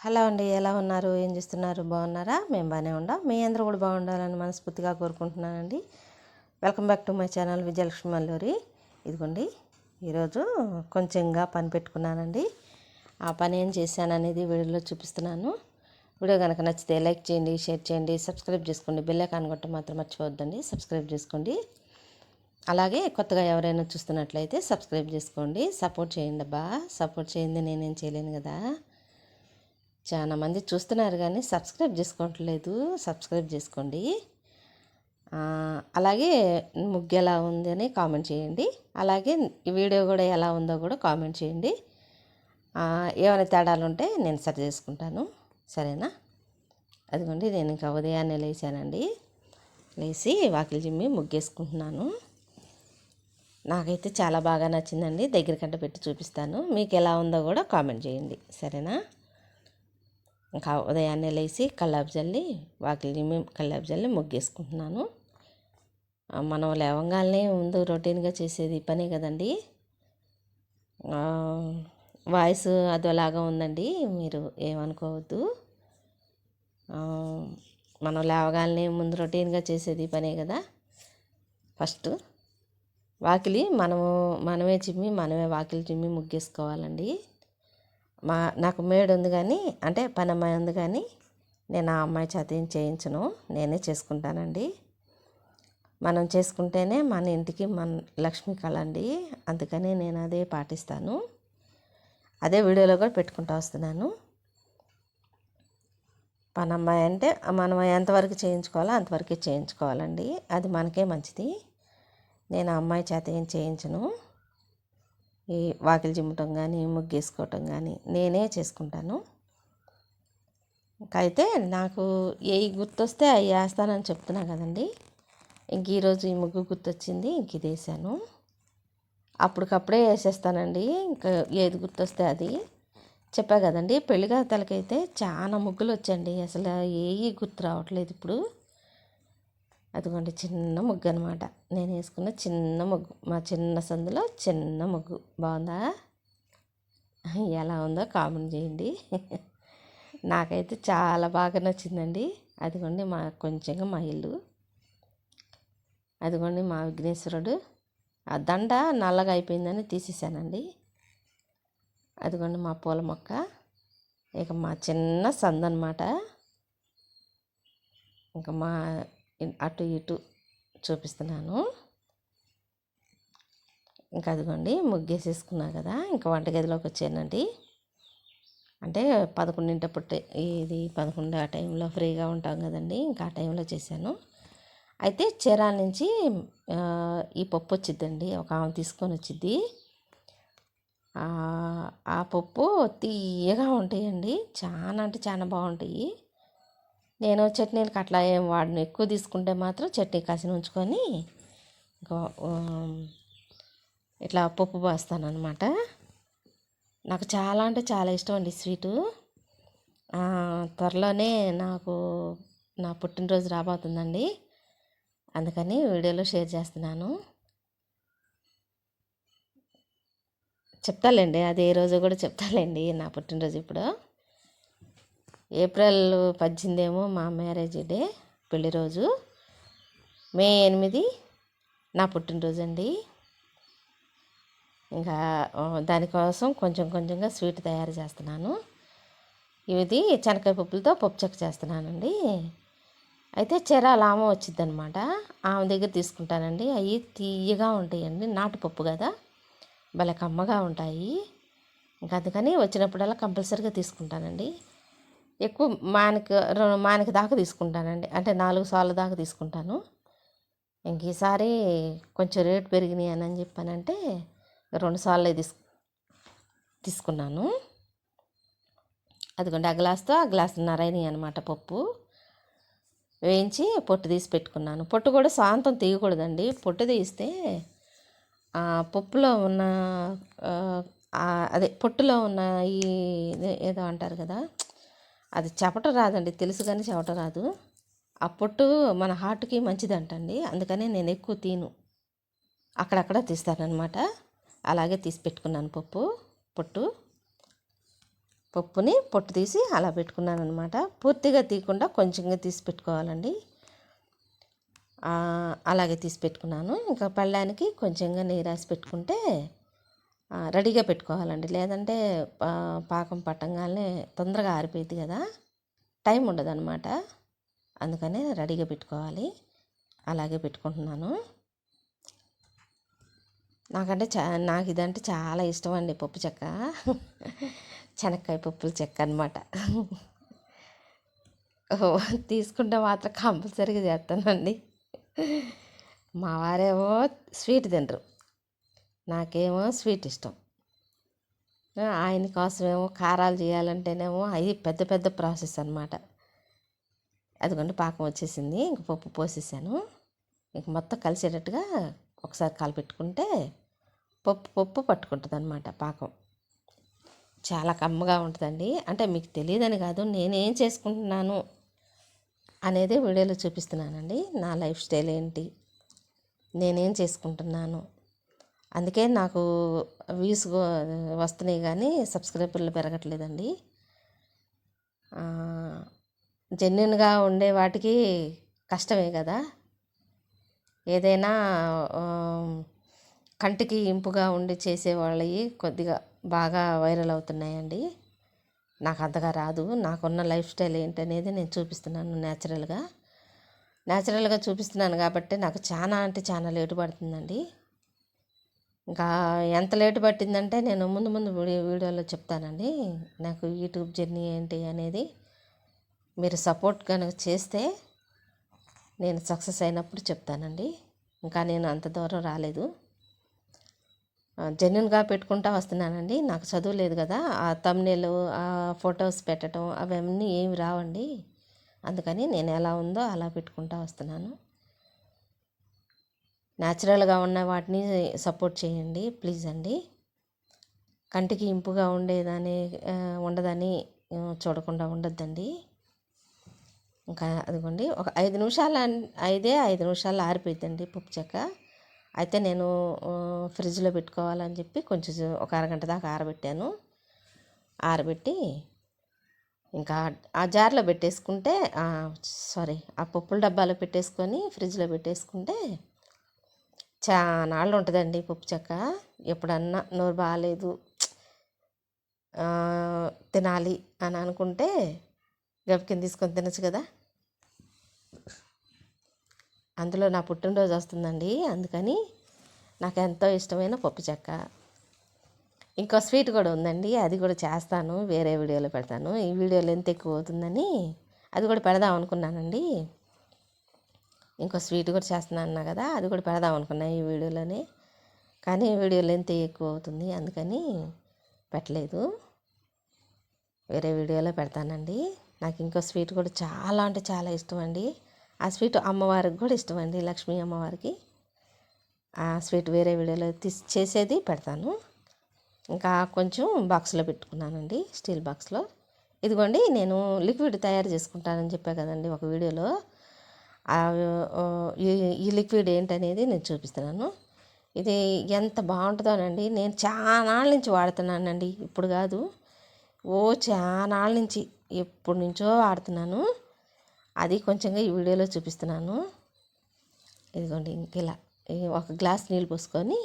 Hello అండి, ఎలా ఉన్నారు? ఏం చేస్తున్నారు? బాగున్నారా? మేము బాగానే ఉండాం. మీ అందరూ కూడా బాగుండాలని మనస్ఫూర్తిగా కోరుకుంటున్నానండి. Welcome back to my channel Vijayalakshmi Malluri. ఇదిగోండి, ఈరోజు కొంచెంగా పని పెట్టుకున్నానండి. ఆ పని ఏం చేశాననేది వీడియోలో చూపిస్తున్నాను. వీడియో కనుక నచ్చితే లైక్ చేయండి, షేర్ చేయండి, సబ్స్క్రైబ్ చేసుకోండి. బెల్ ఐకాన్ కొట్టడం మాత్రం మర్చిపోవద్దండి. సబ్స్క్రైబ్ చేసుకోండి. అలాగే కొత్తగా ఎవరైనా చూస్తున్నట్లయితే సబ్స్క్రైబ్ చేసుకోండి. సపోర్ట్ చేయండి అబ్బా. సపోర్ట్ చేయండి, నేనేం చేయలేను కదా. చాలా మంది చూస్తున్నారు కానీ సబ్స్క్రైబ్ చేసుకోవట్లేదు. సబ్స్క్రైబ్ చేసుకోండి. అలాగే ముగ్గు ఎలా ఉందని కామెంట్ చేయండి. అలాగే ఈ వీడియో కూడా ఎలా ఉందో కూడా కామెంట్ చేయండి. ఏమైనా తేడాలు ఉంటే నేను సరి చేసుకుంటాను. సరేనా? అదిగోండి, నేను ఇంకా ఉదయాన్నే లేచానండి. లేచి వాకిలి చిమ్మి ముగ్గేసుకుంటున్నాను. నాకైతే చాలా బాగా నచ్చిందండి. దగ్గర కంట పెట్టి చూపిస్తాను. మీకు ఎలా ఉందో కూడా కామెంట్ చేయండి. సరేనా? ఇంకా ఉదయాన్నే లేచి కల్లాపు జల్లి వాకిలి కల్లాపు జల్లి ముగ్గేసుకుంటున్నాను. మనం లేవగానే ముందు రొటీన్గా చేసేది పనే కదండి. వాయిస్ అదోలాగా ఉందండి, మీరు ఏమనుకోవద్దు. మనం లేవగానే ముందు రొటీన్గా చేసేది పనే కదా. ఫస్ట్ వాకిలి మనమే చిమ్మి మనమే వాకిలి చిమ్మి ముగ్గేసుకోవాలండి. నాకు మేడ్ ఉంది కానీ, అంటే పని అమ్మాయి ఉంది కానీ, నేను ఆ అమ్మాయి చేత ఏం చేయించను, నేనే చేసుకుంటానండి. మనం చేసుకుంటేనే మన ఇంటికి మన లక్ష్మి కళ అండి. అందుకని నేను అదే పాటిస్తాను. అదే వీడియోలో కూడా పెట్టుకుంటూ వస్తున్నాను. పని అమ్మాయి అంటే మనం ఎంతవరకు చేయించుకోవాలో అంతవరకే చేయించుకోవాలండి. అది మనకే మంచిది. నేను ఆ అమ్మాయి చేత ఏం చేయించను. ఈ వాకిలి చిమ్మటం కానీ ముగ్గేసుకోవటం కానీ నేనే చేసుకుంటాను. అయితే నాకు ఏ గుర్తొస్తే అవి వేస్తానని చెప్తున్నా కదండి. ఇంక ఈరోజు ఈ ముగ్గు గుర్తొచ్చింది, ఇంక ఇది వేసాను. అప్పటికప్పుడే వేసేస్తానండి. ఇంకా ఏది గుర్తొస్తే అది. చెప్పా కదండి, పెళ్ళిగాతలకైతే చాలా ముగ్గులు వచ్చండి. అసలు ఏవి గుర్తు రావట్లేదు ఇప్పుడు. అదిగోండి, చిన్న ముగ్గు అనమాట. నేను వేసుకున్న చిన్న ముగ్గు, మా చిన్న సందులో చిన్న ముగ్గు. బాగుందా? ఎలా ఉందో కామెంట్ చేయండి. నాకైతే చాలా బాగా నచ్చిందండి. అదిగోండి కొంచెంగా మా ఇల్లు. అదిగోండి మా విఘ్నేశ్వరుడు. ఆ దండ నల్లగా అయిపోయిందని తీసేసానండి. అదిగోండి మా పూల మొక్క. ఇక మా చిన్న సందు అనమాట. ఇంకా మా అటు ఇటు చూపిస్తున్నాను. ఇంకా అదిగోండి ముగ్గేసేసుకున్నా కదా. ఇంకా వంటగదిలోకి వచ్చానండి. అంటే 11 ఇది 11 ఆ టైంలో ఫ్రీగా ఉంటాం కదండి. ఇంకా ఆ టైంలో చేశాను. అయితే చీరాల నుంచి ఈ పప్పు వచ్చిద్దండి. ఒక ఆమె తీసుకొని వచ్చిద్ది. ఆ పప్పు తీయగా ఉంటాయండి. చాలా అంటే చాలా బాగుంటాయి. నేను చట్నీలకు అట్లా ఏం వాడను. ఎక్కువ తీసుకుంటే మాత్రం చట్నీ కాసిన ఉంచుకొని ఇంకా ఇట్లా పప్పు పోస్తాను అనమాట. నాకు చాలా అంటే చాలా ఇష్టం అండి స్వీటు. త్వరలోనే నాకు నా పుట్టినరోజు రాబోతుందండి. అందుకని వీడియోలో షేర్ చేస్తున్నాను. చెప్తాలేండి, అది ఏ రోజు కూడా చెప్తాలేండి. నా పుట్టినరోజు ఇప్పుడు ఏప్రిల్ 18 ఏమో మా మ్యారేజ్ డే, పెళ్లి రోజు. మే 8 నా పుట్టినరోజు అండి. ఇంకా దానికోసం కొంచెం కొంచెంగా స్వీట్ తయారు చేస్తున్నాను. ఇది శనగకాయ పప్పులతో పప్పు చెక్క చేస్తున్నానండి. అయితే చీరాల ఆమె వచ్చిద్దనమాట. ఆమె దగ్గర తీసుకుంటానండి. అవి తీయగా ఉంటాయండి. నాటుపప్పు కదా, భలే కమ్మగా ఉంటాయి. ఇంకా అందుకని వచ్చినప్పుడల్లా కంపల్సరీగా తీసుకుంటానండి. ఎక్కువ మానిక దాకా తీసుకుంటానండి. అంటే 4 సార్లు దాకా తీసుకుంటాను. ఇంక ఈసారి కొంచెం రేటు పెరిగినాయి అని చెప్పానంటే 2 సార్లే తీసుకున్నాను. అదిగోండి, ఆ గ్లాస్తో ఆ గ్లాసున్నర అయినాయి అనమాట పప్పు. వేయించి పొట్టు తీసి పెట్టుకున్నాను. పొట్టు కూడా సాంతం తీయకూడదండి. పొట్టు తీస్తే పప్పులో ఉన్న అదే పొట్టులో ఉన్న ఈ ఏదో అంటారు కదా, అది చెప్పటం రాదండి. తెలుసు కానీ చెప్పటం రాదు. ఆ పొట్టు మన హార్ట్కి మంచిదంటండి. అందుకని నేను ఎక్కువ తీను, అక్కడక్కడ తీస్తానన్నమాట. అలాగే తీసి పెట్టుకున్నాను పొట్టు. పప్పుని పొట్టు తీసి అలా పెట్టుకున్నాను అనమాట. పూర్తిగా తీయకుండా కొంచెంగా తీసి పెట్టుకోవాలండి. అలాగే తీసి పెట్టుకున్నాను. ఇంకా పళ్ళానికి కొంచెంగా నెయ్యి రాసి పెట్టుకుంటే రెడీగా పెట్టుకోవాలండి. లేదంటే పాకం పట్టంగానే తొందరగా ఆరిపోయింది కదా, టైం ఉండదన్నమాట. అందుకనే రెడీగా పెట్టుకోవాలి. అలాగే పెట్టుకుంటున్నాను. నాకు ఇదంటే చాలా ఇష్టం అండి, పప్పు చెక్క. శనక్కాయ పప్పుల చెక్క అనమాట. తీసుకుంటే మాత్రం కంపల్సరీగా చేస్తానండి. మా వారేమో స్వీట్ తినరు, నాకేమో స్వీట్ ఇష్టం. ఆయన కోసమేమో కారాలు చేయాలంటేనేమో అవి పెద్ద పెద్ద ప్రాసెస్ అనమాట. అదిగోండి పాకం వచ్చేసింది. ఇంక పప్పు పోసేసాను. ఇంక మొత్తం కలిసేటట్టుగా ఒకసారి కలిపెట్టుకుంటే పప్పు పట్టుకుంటుంది అనమాట పాకం. చాలా కమ్మగా ఉంటుందండి. అంటే మీకు తెలియదని కాదు, నేనేం చేసుకుంటున్నాను అనేది వీడియోలో చూపిస్తున్నానండి. నా లైఫ్ స్టైల్ ఏంటి, నేనేం చేసుకుంటున్నాను. అందుకే నాకు వ్యూస్ వస్తున్నాయి కానీ సబ్స్క్రైబర్లు పెరగట్లేదండి. జెన్యున్గా ఉండే వాటికి కష్టమే కదా. ఏదైనా కంటికి ఇంపుగా ఉండి చేసేవాళ్ళవి కొద్దిగా బాగా వైరల్ అవుతున్నాయండి. నాకు అంతగా రాదు. నాకున్న లైఫ్ స్టైల్ ఏంటనేది నేను చూపిస్తున్నాను న్యాచురల్గా చూపిస్తున్నాను కాబట్టి నాకు చాలా అంటే చాలా లేటు పడుతుందండి. ఇంకా ఎంత లేటు పట్టిందంటే నేను ముందు వీడియోలో చెప్తానండి. నాకు యూట్యూబ్ జర్నీ ఏంటి అనేది మీరు సపోర్ట్ కనుక చేస్తే నేను సక్సెస్ అయినప్పుడు చెప్తానండి. ఇంకా నేను అంత దూరం రాలేదు. జెన్యున్గా పెట్టుకుంటా వస్తున్నానండి. నాకు చదువు లేదు కదా, ఆ థంబ్నెయిల్, ఆ ఫొటోస్ పెట్టడం అవన్నీ ఏమి రావండి. అందుకని నేను ఎలా ఉందో అలా పెట్టుకుంటా వస్తున్నాను. న్యాచురల్గా ఉన్న వాటిని సపోర్ట్ చేయండి ప్లీజ్ అండి. కంటికి ఇంపుగా ఉండదని చూడకుండా ఉండొద్దండి. ఇంకా అదిగోండి ఒక 5 నిమిషాలు ఆరిపోయిద్దండి పప్పు చెక్క. అయితే నేను ఫ్రిడ్జ్లో పెట్టుకోవాలని చెప్పి కొంచెం ఒక అరగంట దాకా ఆరబెట్టి ఇంకా ఆ జార్లో పెట్టేసుకుంటే ఆ పప్పుల డబ్బాలో పెట్టేసుకొని ఫ్రిడ్జ్లో పెట్టేసుకుంటే చానాళ్ళు ఉంటుందండి పప్పు చెక్క. ఎప్పుడన్నా నోరు బాగాలేదు తినాలి అని అనుకుంటే గబికిన తీసుకొని తినచ్చు కదా. అందులో నా పుట్టినరోజు వస్తుందండి, అందుకని నాకు ఎంతో ఇష్టమైన పప్పు చెక్క. ఇంకో స్వీట్ కూడా ఉందండి, అది కూడా చేస్తాను, వేరే వీడియోలో పెడతాను. ఈ వీడియోలో ఎంత ఎక్కువ అవుతుందని అది కూడా పెడదాం అనుకున్నానండి. ఇంకో స్వీట్ కూడా చేస్తున్నాను అన్నా కదా, అది కూడా పెడదాం అనుకున్నాను ఈ వీడియోలోనే. కానీ వీడియోలో ఎంత ఎక్కువ అవుతుంది అందుకని పెట్టలేదు. వేరే వీడియోలో పెడతానండి. నాకు ఇంకో స్వీట్ కూడా చాలా అంటే చాలా ఇష్టం అండి. ఆ స్వీట్ అమ్మవారికి కూడా ఇష్టం అండి, లక్ష్మీ అమ్మవారికి. ఆ స్వీట్ వేరే వీడియోలో చేసేది పెడతాను. ఇంకా కొంచెం బాక్స్లో పెట్టుకున్నానండి, స్టీల్ బాక్స్లో. ఇదిగోండి నేను లిక్విడ్ తయారు చేసుకుంటానని చెప్పా కదండి ఒక వీడియోలో. ఈ లిక్విడ్ ఏంటనేది నేను చూపిస్తున్నాను. ఇది ఎంత బాగుంటుందోనండి. నేను చాలా నాళ్ళ నుంచి వాడుతున్నానండి, ఇప్పుడు కాదు, చాలా నాళ్ళ నుంచి, ఎప్పటి నుంచో వాడుతున్నాను. అది కొంచెంగా ఈ వీడియోలో చూపిస్తున్నాను. ఇదిగోండి ఇలా ఒక గ్లాస్ నీళ్ళు పోసుకొని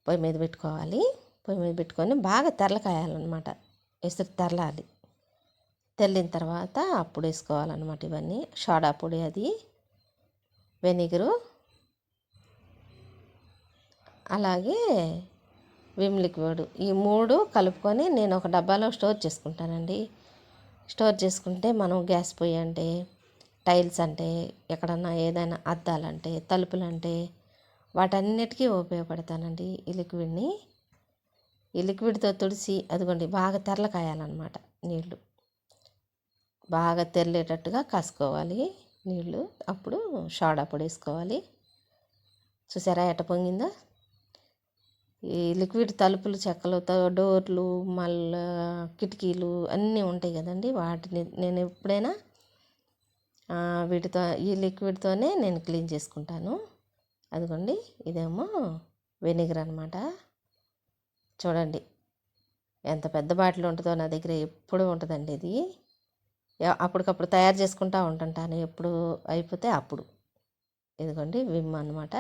పొయ్యి మీద పెట్టుకోవాలి. పొయ్యి మీద పెట్టుకొని బాగా తెరలకాయాలన్నమాట. ఎసురు తెరలాలి. తెల్లిన తర్వాత అప్పుడు వేసుకోవాలన్నమాట ఇవన్నీ. సోడా పొడి, అది వెనిగరు, అలాగే విమ్ లిక్విడ్, ఈ 3 కలుపుకొని నేను ఒక డబ్బాలో స్టోర్ చేసుకుంటానండి. స్టోర్ చేసుకుంటే మనం గ్యాస్ పొయ్యి అంటే, టైల్స్ అంటే, ఎక్కడన్నా ఏదైనా అద్దాలంటే, తలుపులంటే వాటన్నిటికీ ఉపయోగపడతానండి ఈ లిక్విడ్ని. ఈ లిక్విడ్తో తుడిసి అదిగోండి బాగా తెరలకాయాలన్నమాట నీళ్ళు. బాగా తెరలేటట్టుగా కాసుకోవాలి నీళ్ళు. అప్పుడు సోడా పొడి వేసుకోవాలి. చూసారా ఎట్ట పొంగిందో. ఈ లిక్విడ్ తలుపులు, చెక్కలు, డోర్లు, మళ్ళీ కిటికీలు అన్నీ ఉంటాయి కదండి, వాటిని నేను ఎప్పుడైనా ఈ లిక్విడ్తోనే నేను క్లీన్ చేసుకుంటాను. అదిగోండి ఇదేమో వెనిగర్ అనమాట. చూడండి ఎంత పెద్ద బాటిల్ ఉంటుందో నా దగ్గర ఎప్పుడూ ఉంటుందండి ఇది. అప్పటికప్పుడు తయారు చేసుకుంటూ ఉంటుంటాను, ఎప్పుడు అయిపోతే అప్పుడు. ఇదిగోండి విమ్ అనమాట.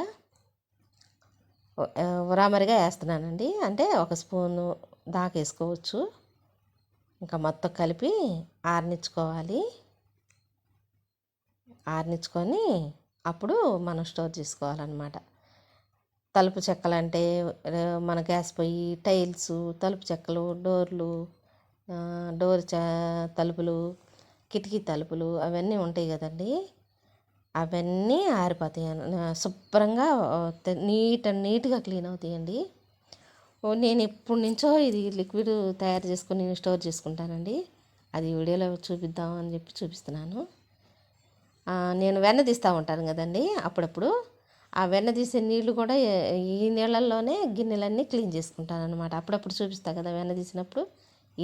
ఉరామరిగా వేస్తున్నానండి, అంటే ఒక స్పూను దాకా వేసుకోవచ్చు. ఇంకా మొత్తం కలిపి ఆరనిచ్చుకోవాలి. ఆరనిచ్చుకొని అప్పుడు మనం స్టోర్ చేసుకోవాలన్నమాట. తలుపు చెక్కలు అంటే మన గ్యాస్ పొయ్యి, టైల్స్, తలుపు చెక్కలు, డోర్లు, డోర్ తలుపులు, కిటికీ తలుపులు అవన్నీ ఉంటాయి కదండి. అవన్నీ ఆరిపోతాయి, శుభ్రంగా నీట్గా క్లీన్ అవుతాయండి. నేను ఎప్పటి నుంచో ఇది లిక్విడ్ తయారు చేసుకుని నేను స్టోర్ చేసుకుంటానండి. అది వీడియోలో చూపిద్దాం అని చెప్పి చూపిస్తున్నాను. నేను వెన్న తీస్తూ ఉంటాను కదండి అప్పుడప్పుడు. ఆ వెన్న తీసే నీళ్ళు కూడా ఈ నీళ్ళల్లోనే గిన్నెలన్నీ క్లీన్ చేసుకుంటాను అనమాట. అప్పుడప్పుడు చూపిస్తా కదా వెన్న తీసినప్పుడు,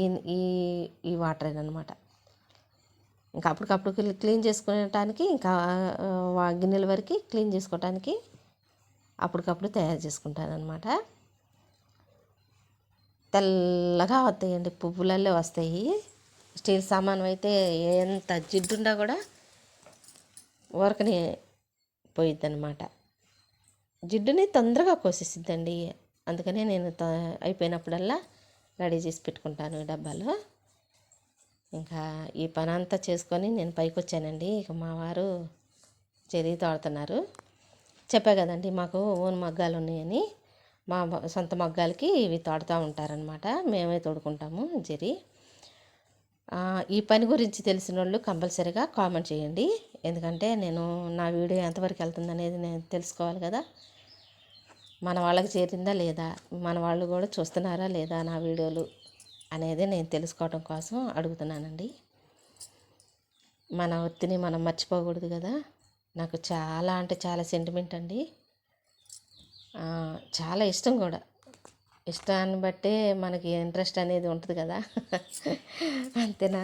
ఈ ఈ ఈ వాటరేనమాట. ఇంకా అప్పటికప్పుడు క్లీన్ చేసుకునేటానికి, ఇంకా గిన్నెల వరకు క్లీన్ చేసుకోవటానికి అప్పటికప్పుడు తయారు చేసుకుంటాను అనమాట. తెల్లగా వస్తాయండి, పువ్వులల్లో వస్తాయి. స్టీల్ సామాను అయితే ఎంత జిడ్డుండా కూడా ఊరకనే పోయిద్ది అనమాట. జిడ్డుని తొందరగా కోసేసిద్దండి. అందుకనే నేను అయిపోయినప్పుడల్లా రెడీ చేసి పెట్టుకుంటాను ఈ డబ్బాలో. ఇంకా ఈ పని అంతా చేసుకొని నేను పైకి వచ్చానండి. ఇక మా వారు చెరి తోడుతున్నారు. చెప్పా కదండి మాకు ఓన్ మగ్గాలు ఉన్నాయని. మా సొంత మగ్గాలకి ఇవి తోడుతూ ఉంటారనమాట. మేమే తోడుకుంటాము జరి. ఈ పని గురించి తెలిసిన వాళ్ళు కంపల్సరీగా కామెంట్ చేయండి. ఎందుకంటే నేను నా వీడియో ఎంతవరకు వెళ్తుంది అనేది నేను తెలుసుకోవాలి కదా. మన వాళ్ళకి చేరిందా లేదా, మన వాళ్ళు కూడా చూస్తున్నారా లేదా నా వీడియోలు అనేది నేను తెలుసుకోవడం కోసం అడుగుతున్నానండి. మన వృత్తిని మనం మర్చిపోకూడదు కదా. నాకు చాలా అంటే చాలా సెంటిమెంట్ అండి. చాలా ఇష్టం కూడా. ఇష్టాన్ని బట్టే మనకి ఇంట్రెస్ట్ అనేది ఉంటుంది కదా. అంతేనా.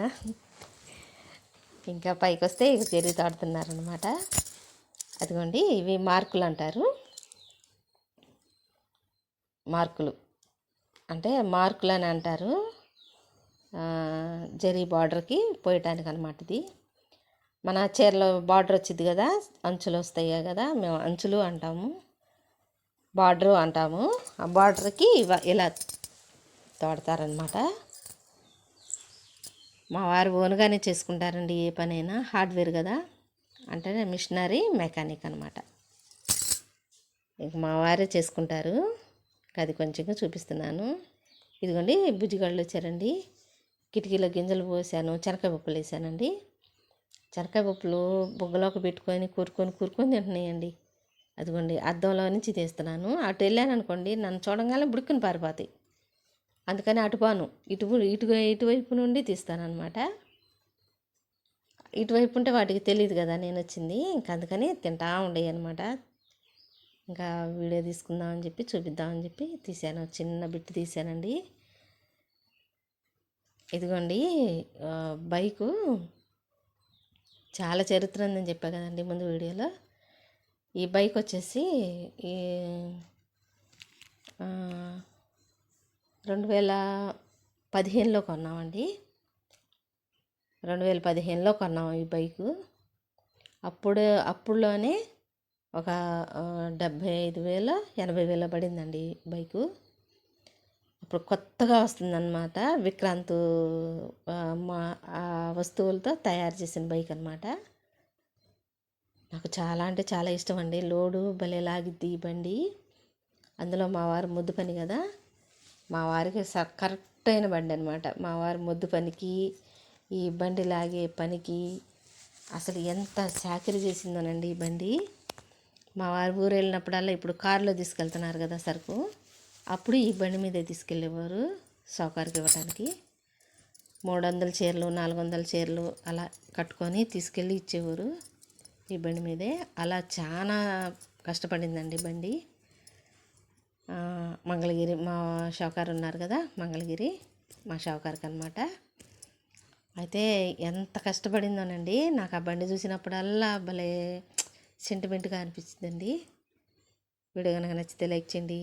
ఇంకా పైకి వస్తే ఇక చెర్రీ తాడుతున్నారనమాట. అదిగోండి ఇవి మార్కులు అంటారు. మార్కులు అంటే మార్కులు అని అంటారు. జరీ బార్డర్కి పోయటానికి అనమాట. ఇది మన చీరలో బార్డర్ వచ్చింది కదా, అంచులు వస్తాయి కదా, మేము అంచులు అంటాము, బార్డరు అంటాము. ఆ బార్డర్కి ఇలా తోడతారనమాట. మా వారు ఓన్గానే చేసుకుంటారండి ఏ పనైనా. హార్డ్వేర్ కదా, అంటే మిషనరీ మెకానిక్ అనమాట. ఇంక మా వారే చేసుకుంటారు. అది కొంచెంగా చూపిస్తున్నాను. ఇదిగోండి బుజ్జిగాళ్ళు వచ్చారండి. కిటికీలో గింజలు పోసాను, శనక్కాయ పప్పులు వేసానండి. శనక్కాయ పప్పులు బుగ్గలోకి పెట్టుకొని కూరుకొని తింటున్నాయండి. అదిగోండి అద్దంలో నుంచి తీస్తున్నాను. అటు వెళ్ళాను అనుకోండి, నన్ను చూడంగానే బుడుక్కుని పారిపోతాయి. అందుకని అటుపాను, ఇటువైపు నుండి తీస్తానన్నమాట. ఇటువైపు ఉంటే వాటికి తెలియదు కదా నేను వచ్చింది. ఇంకా అందుకని తింటా ఉండేవి అనమాట. ఇంకా వీడియో తీసుకుందామని చెప్పి చూపిద్దామని చెప్పి తీసాను, చిన్న బిట్ తీసానండి. ఇదిగోండి బైకు చాలా చరిత్ర ఉందని చెప్పా కదండి ముందు వీడియోలో. ఈ బైక్ వచ్చేసి ఈ 2015లో కొన్నామండి. 2015లో కొన్నాము ఈ బైకు. అప్పుడులోనే ఒక 75,000 80,000 పడిందండి బైకు. అప్పుడు కొత్తగా వస్తుందన్నమాట. విక్రాంత్ మా వస్తువులతో తయారు చేసిన బైక్ అనమాట. నాకు చాలా అంటే చాలా ఇష్టం అండి. లోడు భలే లాగిద్ది ఈ బండి. అందులో మా వారు ముద్దు పని కదా, మా వారికి కరెక్ట్ అయిన బండి అనమాట. మా వారు ముద్దు పనికి, ఈ బండి లాగే పనికి అసలు ఎంత చాకరీ చేసిందోనండి ఈ బండి. మా వారు ఊరు వెళ్ళినప్పుడల్లా, ఇప్పుడు కారులో తీసుకెళ్తున్నారు కదా సరుకు, అప్పుడు ఈ బండి మీదే తీసుకెళ్ళేవారు సౌకర్యం ఇవ్వడానికి. 300 చీరలు 400 చీరలు అలా కట్టుకొని తీసుకెళ్ళి ఇచ్చేవారు ఈ బండి మీదే. అలా చాలా కష్టపడిందండి బండి. మంగళగిరి మా షావుకారు ఉన్నారు కదా, మంగళగిరి మా షావుకారుకి అనమాట. అయితే ఎంత కష్టపడిందోనండి. నాకు ఆ బండి చూసినప్పుడల్లా భలే సెంటిమెంట్గా అనిపించిందండి. వీడియో కనుక నచ్చితే లైక్ చేయండి,